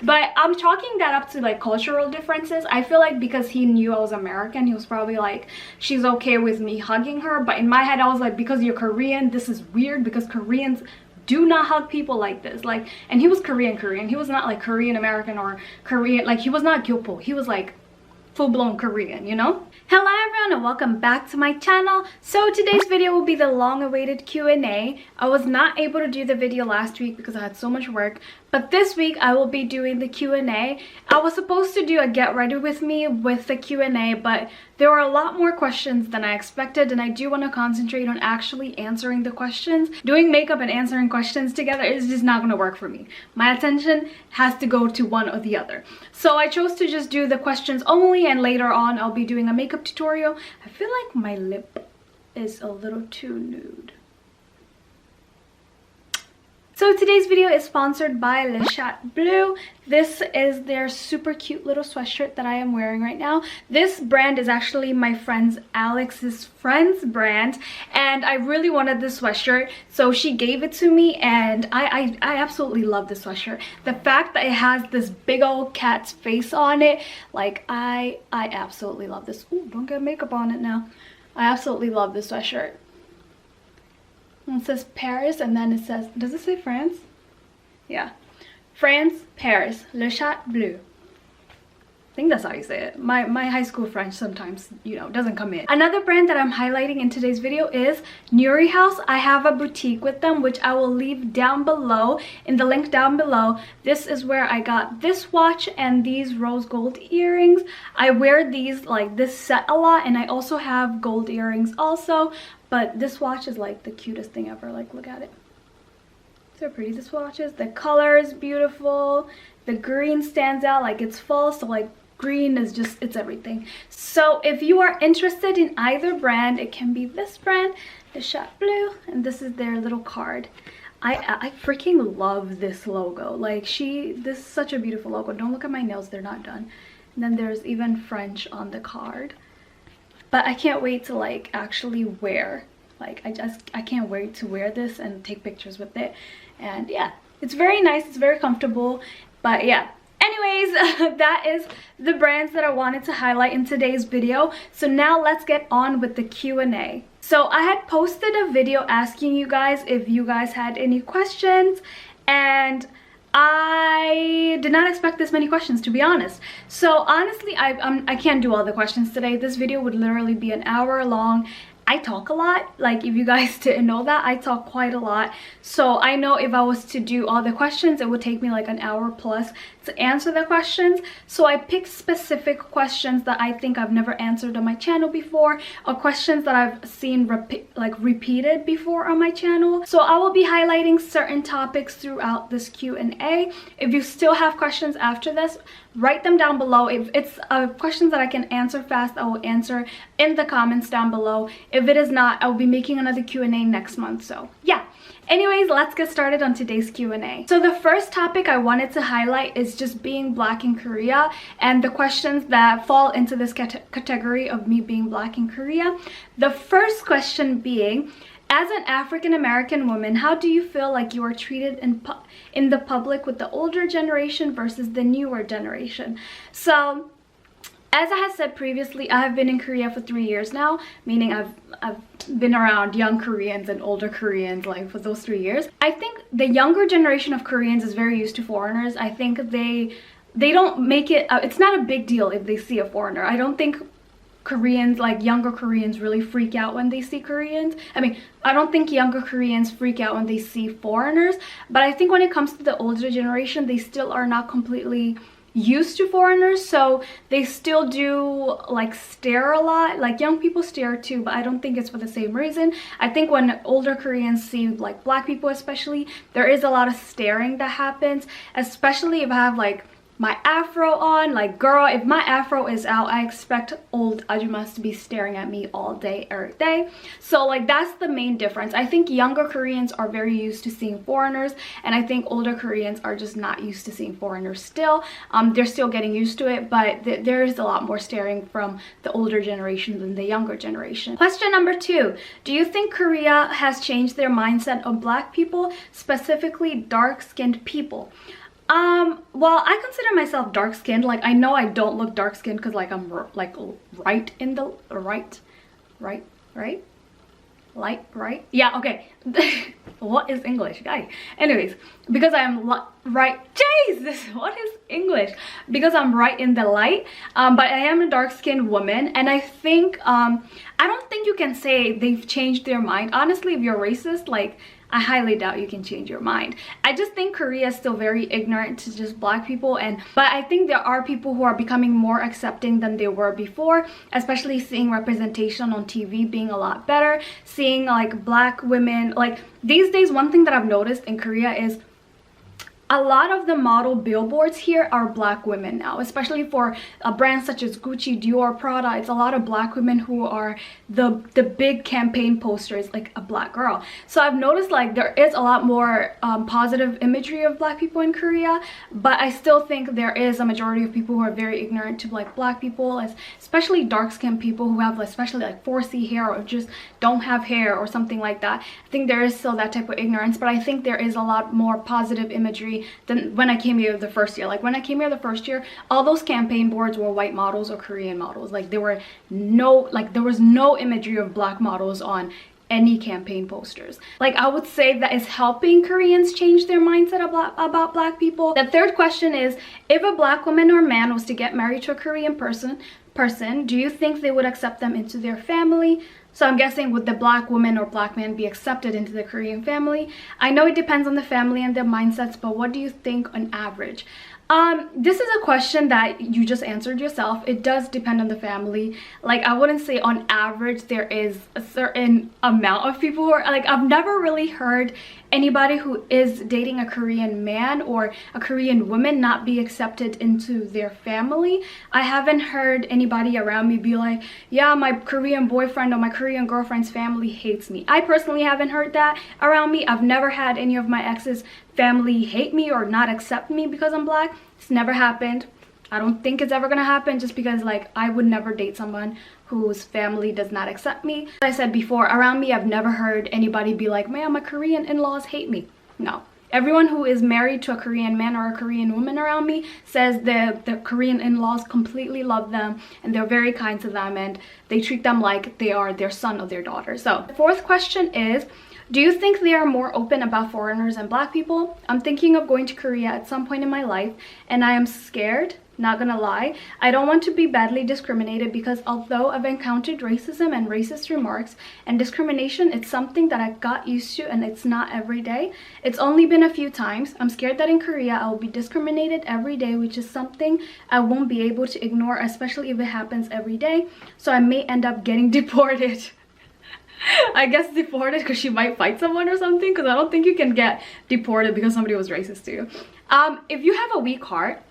But I'm chalking that up to like cultural differences. I feel like because he knew I was American, he was probably like, she's okay with me hugging her. But in my head, I was like, because you're Korean, this is weird, because Koreans do not hug people like this. Like, and he was Korean. He was not like Korean American or Korean, like he was not Gyopo. He was like full-blown Korean, you know? Hello everyone and welcome back to my channel. So today's video will be the long-awaited Q&A. I was not able to do the video last week because I had so much work, but this week I will be doing the Q&A. I was supposed to do a get ready with me with the Q&A, but there were a lot more questions than I expected, and I do want to concentrate on actually answering the questions. Doing makeup and answering questions together is just not going to work for me. My attention has to go to one or the other. So I chose to just do the questions only, and later on I'll be doing a makeup tutorial. I feel like my lip is a little too nude. So today's video is sponsored by Le Chat Bleu. This is their super cute little sweatshirt that I am wearing right now. This brand is actually my friend's Alex's friend's brand, and I really wanted this sweatshirt, so she gave it to me, and I absolutely love this sweatshirt. The fact that it has this big old cat's face on it, like I absolutely love this. Ooh, don't get makeup on it now. I absolutely love this sweatshirt. And it says Paris, and then it says, does it say France? Yeah. France, Paris, Le Chat Bleu. I think that's how you say it. My high school French sometimes, you know, doesn't come in. Another brand that I'm highlighting in today's video is Nuri House. I have a boutique with them, which I will leave down below, in the link down below. This is where I got this watch and these rose gold earrings. I wear these, like this set a lot, and I also have gold earrings also. But this watch is like the cutest thing ever. Like, look at it. So pretty, this watch is. The color is beautiful. The green stands out, like it's fall, so like green is just, it's everything. So if you are interested in either brand, it can be this brand, the Chat Bleu, and this is their little card. I freaking love this logo. Like this is such a beautiful logo. Don't look at my nails, they're not done. And then there's even French on the card. But I can't wait to like actually wear, like I can't wait to wear this and take pictures with it. And yeah, it's very nice, it's very comfortable. But yeah, anyways, that is the brands that I wanted to highlight in today's video. So now let's get on with the Q&A. So I had posted a video asking you guys if you guys had any questions, and I did not expect this many questions, to be honest. So honestly, I can't do all the questions today. This video would literally be an hour long. I talk a lot. Like, if you guys didn't know that, I talk quite a lot. So I know if I was to do all the questions, it would take me like an hour plus to answer the questions. So I picked specific questions that I think I've never answered on my channel before, or questions that I've seen repeated before on my channel. So I will be highlighting certain topics throughout this Q&A. If you still have questions after this, write them down below. If it's questions that I can answer fast, I will answer in the comments down below. If it is not, I will be making another Q&A next month. So yeah. Anyways, let's get started on today's Q&A. So the first topic I wanted to highlight is just being Black in Korea, and the questions that fall into this category of me being Black in Korea. The first question being, as an African American woman, how do you feel like you are treated in the public with the older generation versus the newer generation? So as I had said previously, I have been in Korea for 3 years now, meaning I've been around young Koreans and older Koreans like for those 3 years. I think the younger generation of Koreans is very used to foreigners. I think they don't make it, it's not a big deal if they see a foreigner. I don't think Koreans, like younger Koreans, really freak out when they see Koreans. I mean, I don't think younger Koreans freak out when they see foreigners, but I think when it comes to the older generation, they still are not completely used to foreigners, so they still do like stare a lot. Like young people stare too, but I don't think it's for the same reason. I think when older Koreans see like Black people especially, there is a lot of staring that happens, especially if I have like my afro on. Like, girl, if my afro is out, I expect old ajumas to be staring at me all day, every day. So like that's the main difference. I think younger Koreans are very used to seeing foreigners, and I think older Koreans are just not used to seeing foreigners still. They're still getting used to it, but there is a lot more staring from the older generation than the younger generation. Question number 2, do you think Korea has changed their mindset of Black people, specifically dark-skinned people? Well, I consider myself dark skinned. Like, I know I don't look dark skinned because like I'm like right in the right, right, yeah, okay. What is English, guys? Anyways, because I'm right, Jesus, what is English? Because I'm right in the light, but I am a dark-skinned woman, and I think I don't think you can say they've changed their mind. Honestly, if you're racist, like, I highly doubt you can change your mind. I just think Korea is still very ignorant to just black people, but I think there are people who are becoming more accepting than they were before, especially seeing representation on TV being a lot better, seeing like black women. Like these days, one thing that I've noticed in Korea is a lot of the model billboards here are black women now, especially for brands such as Gucci, Dior, Prada. It's a lot of black women who are the big campaign posters, like a black girl. So I've noticed like there is a lot more positive imagery of black people in Korea, but I still think there is a majority of people who are very ignorant to like black people, especially dark-skinned people who have especially like 4C hair or just don't have hair or something like that. I think there is still that type of ignorance, but I think there is a lot more positive imagery than when I came here the first year. Like when I came here the first year, all those campaign boards were white models or Korean models. Like there was no imagery of black models on any campaign posters. Like I would say that is helping Koreans change their mindset about black people. The third question is, if a black woman or man was to get married to a Korean person, do you think they would accept them into their family? So I'm guessing, would the black woman or black man be accepted into the Korean family? I know it depends on the family and their mindsets, but what do you think on average? This is a question that you just answered yourself. It does depend on the family. Like I wouldn't say on average there is a certain amount of people who are like, I've never really heard anybody who is dating a Korean man or a Korean woman not be accepted into their family. I haven't heard anybody around me be like, yeah, my Korean boyfriend or my Korean girlfriend's family hates me. I personally haven't heard that around me. I've never had any of my exes' family hate me or not accept me because I'm black. It's never happened. I don't think it's ever gonna happen, just because like I would never date someone whose family does not accept me. As I said before, around me I've never heard anybody be like, man, my Korean in-laws hate me. No. Everyone who is married to a Korean man or a Korean woman around me says the Korean in-laws completely love them and they're very kind to them and they treat them like they are their son or their daughter. So the fourth question is, do you think they are more open about foreigners and black people? I'm thinking of going to Korea at some point in my life and I am scared, not gonna lie. I don't want to be badly discriminated because although I've encountered racism and racist remarks and discrimination, it's something that I got used to and it's not every day. It's only been a few times. I'm scared that in Korea I will be discriminated every day, which is something I won't be able to ignore, especially if it happens every day. So I may end up getting deported. I guess deported because she might fight someone or something, because I don't think you can get deported because somebody was racist to you. If you have a weak heart,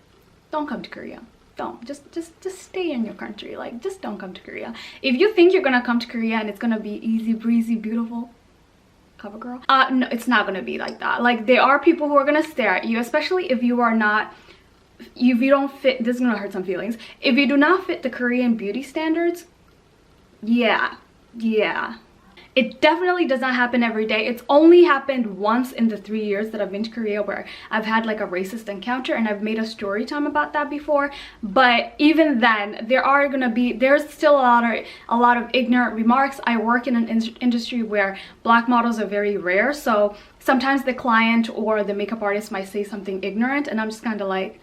don't come to Korea. Don't. Just stay in your country. Like, just don't come to Korea. If you think you're gonna come to Korea and it's gonna be easy breezy, beautiful, cover girl, no, it's not gonna be like that. Like, there are people who are gonna stare at you, especially if you are not, if you don't fit, this is gonna hurt some feelings, if you do not fit the Korean beauty standards. Yeah. It definitely does not happen every day. It's only happened once in the 3 years that I've been to Korea where I've had like a racist encounter, and I've made a story time about that before. But even then, there's still a lot of ignorant remarks. I work in an industry where black models are very rare, so sometimes the client or the makeup artist might say something ignorant and I'm just kind of like,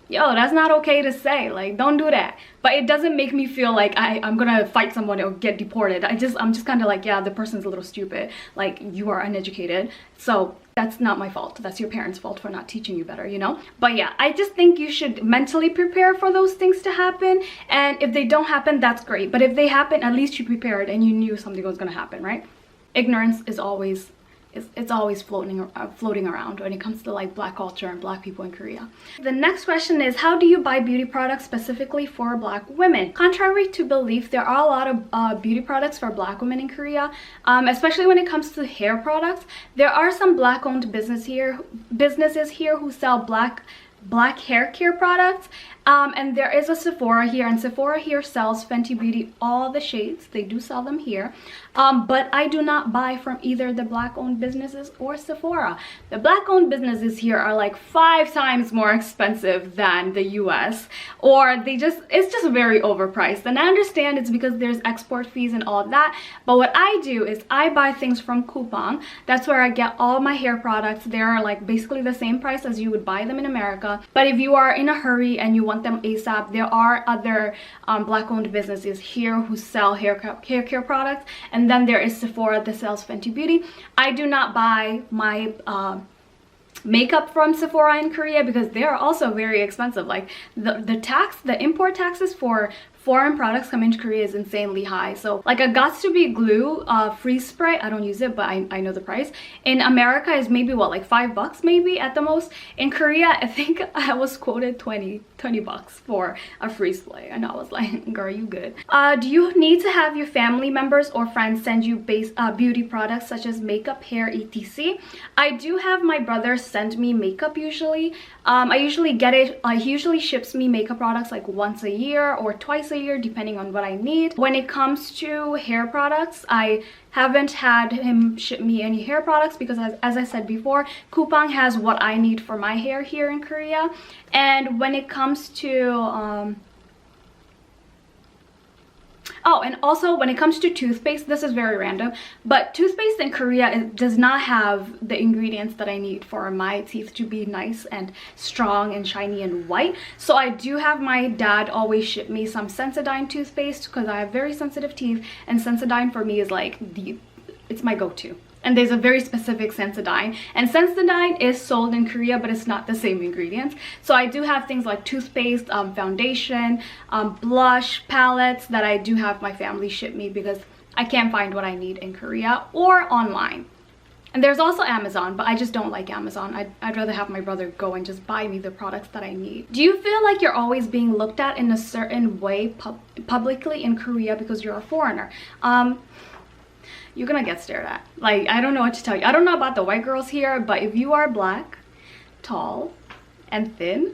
yo, that's not okay to say. Like, don't do that. But it doesn't make me feel like I'm gonna fight someone or get deported. I'm just kind of like, yeah, the person's a little stupid. Like, you are uneducated. So that's not my fault. That's your parents' fault for not teaching you better, you know? But yeah, I just think you should mentally prepare for those things to happen. And if they don't happen, that's great. But if they happen, at least you prepared and you knew something was gonna happen, right? Ignorance is always floating around when it comes to like black culture and black people in Korea. The next question is, how do you buy beauty products specifically for black women? Contrary to belief, there are a lot of beauty products for black women in Korea, especially when it comes to hair products. There are some black-owned businesses here who sell black black hair care products. And there is a Sephora here, and Sephora here sells Fenty Beauty, all the shades. They do sell them here. But I do not buy from either the black owned businesses or Sephora. The black owned businesses here are like 5 times more expensive than the US, or it's just very overpriced. And I understand it's because there's export fees and all that, but what I do is I buy things from Coupang. That's where I get all my hair products. They're like basically the same price as you would buy them in America. But if you are in a hurry and you want them ASAP, there are other black owned businesses here who sell hair care products, and then there is Sephora that sells Fenty Beauty. I do not buy my makeup from Sephora in Korea because they are also very expensive. Like the import taxes for foreign products coming to Korea is insanely high. So like a Got2b glue freeze spray, I don't use it, but I know the price. In America is maybe what, like $5 maybe at the most. In Korea, I think I was quoted 20 bucks for a freeze spray, and I was like, girl, you good. Do you need to have your family members or friends send you beauty products such as makeup, hair, etc? I do have my brother send me makeup usually. I usually get it, he usually ships me makeup products like once a year or twice a year depending on what I need. When it comes to hair products, I haven't had him ship me any hair products because as I said before, Coupang has what I need for my hair here in Korea. And when it comes to oh, and also when it comes to toothpaste, this is very random, but toothpaste in Korea does not have the ingredients that I need for my teeth to be nice and strong and shiny and white. So I do have my dad always ship me some Sensodyne toothpaste because I have very sensitive teeth, and Sensodyne for me is like it's my go-to. And there's a very specific Sensodyne, and Sensodyne is sold in Korea, but it's not the same ingredients. So I do have things like toothpaste, foundation, blush, palettes that I do have my family ship me because I can't find what I need in Korea or online. And there's also Amazon, but I just don't like Amazon. I'd rather have my brother go and just buy me the products that I need. Do you feel like you're always being looked at in a certain way publicly in Korea because you're a foreigner? You're gonna get stared at. Like, I don't know what to tell you. I don't know about the white girls here, but if you are black, tall, and thin,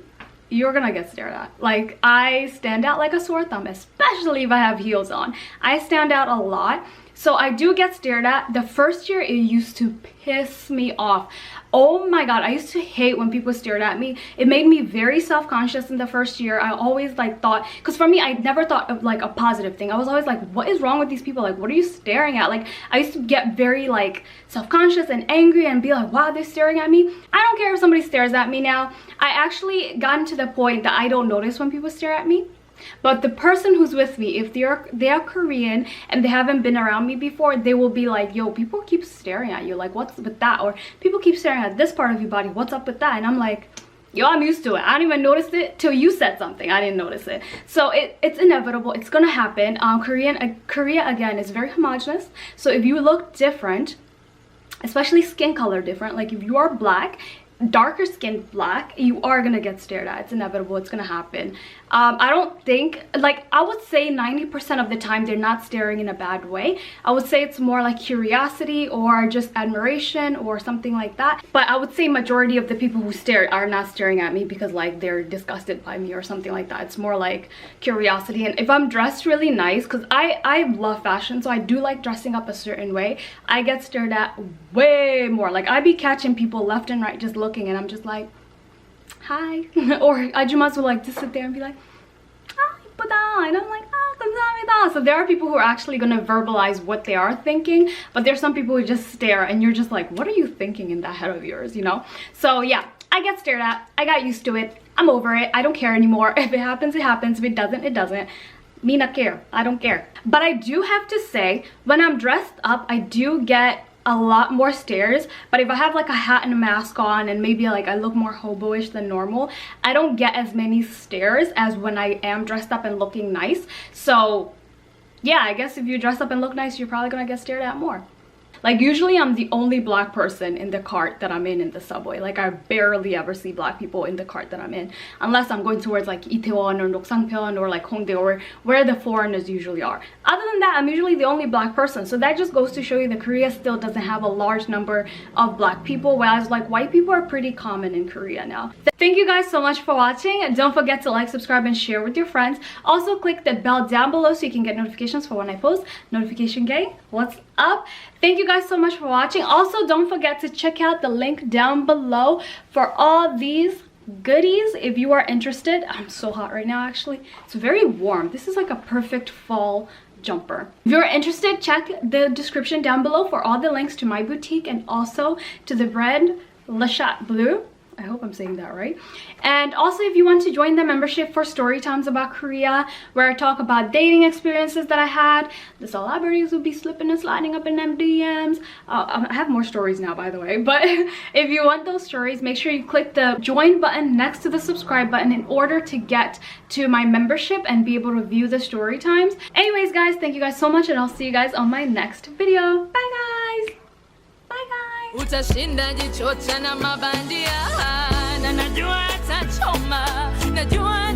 you're gonna get stared at. Like, I stand out like a sore thumb, especially if I have heels on. I stand out a lot. So I do get stared at. The first year, it used to piss me off. Oh my god, I used to hate when people stared at me. It made me very self-conscious in the first year. I always like thought, because for me, I never thought of like a positive thing. I was always like, what is wrong with these people? Like, what are you staring at? Like, I used to get very like self-conscious and angry and be like, wow, they're staring at me. I don't care if somebody stares at me now. I actually gotten to the point that I don't notice when people stare at me. But the person who's with me, if they are Korean and they haven't been around me before, they will be like, yo, people keep staring at you, like what's with that? Or people keep staring at this part of your body, what's up with that? And I'm like, yo, I'm used to it. I didn't even notice it till you said something. I didn't notice it. So it's inevitable. It's gonna happen. Korea again is very homogenous. So if you look different, especially skin color different, like if you are black, darker skinned black, you are gonna get stared at. It's inevitable. It's gonna happen. I don't think, like, I would say 90% of the time they're not staring in a bad way. I would say it's more like curiosity or just admiration or something like that. But I would say majority of the people who stare are not staring at me because like they're disgusted by me or something like that. It's more like curiosity. And if I'm dressed really nice, because I love fashion, so I do like dressing up a certain way, I get stared at way more. Like, I be catching people left and right just looking, and I'm just like, hi. Or ajumas will like just sit there and be like, ah, i쁘다. And I'm like, ah, 감사합니다. So there are people who are actually gonna verbalize what they are thinking, but there's some people who just stare and you're just like, what are you thinking in that head of yours, you know? So yeah, I get stared at. I got used to it. I'm over it. I don't care anymore. If it happens, it happens. If it doesn't, it doesn't. Me not care. I don't care. But I do have to say, when I'm dressed up, I do get a lot more stares. But if I have like a hat and a mask on and maybe like I look more hobo-ish than normal, I don't get as many stares as when I am dressed up and looking nice. So yeah, I guess if you dress up and look nice, you're probably gonna get stared at more. Like, usually I'm the only black person in the cart that I'm in the subway. Like, I barely ever see black people in the cart that I'm in, unless I'm going towards like Itaewon or Noksangpyeon or like Hongdae or where the foreigners usually are. Other than that, I'm usually the only black person. So that just goes to show you that Korea still doesn't have a large number of black people, whereas like white people are pretty common in Korea now. Thank you guys so much for watching. Don't forget to like, subscribe, and share with your friends. Also click the bell down below so you can get notifications for when I post. Notification gang, what's up? Thank you guys so much for watching. Also don't forget to check out the link down below for all these goodies if you are interested. I'm so hot right now. Actually, it's very warm. This is like a perfect fall jumper. If you're interested, check the description down below for all the links to my boutique and also to the red Le Chat Bleu. I hope I'm saying that right. And also if you want to join the membership for story times about Korea, where I talk about dating experiences that I had, the celebrities will be slipping and sliding up in them DMs. I have more stories now, by the way, but if you want those stories, make sure you click the join button next to the subscribe button in order to get to my membership and be able to view the story times. Anyways guys, thank you guys so much and I'll see you guys on my next video. Bye guys. Bye guys. Utashinda jichocha na mabandia na najua atachoma najua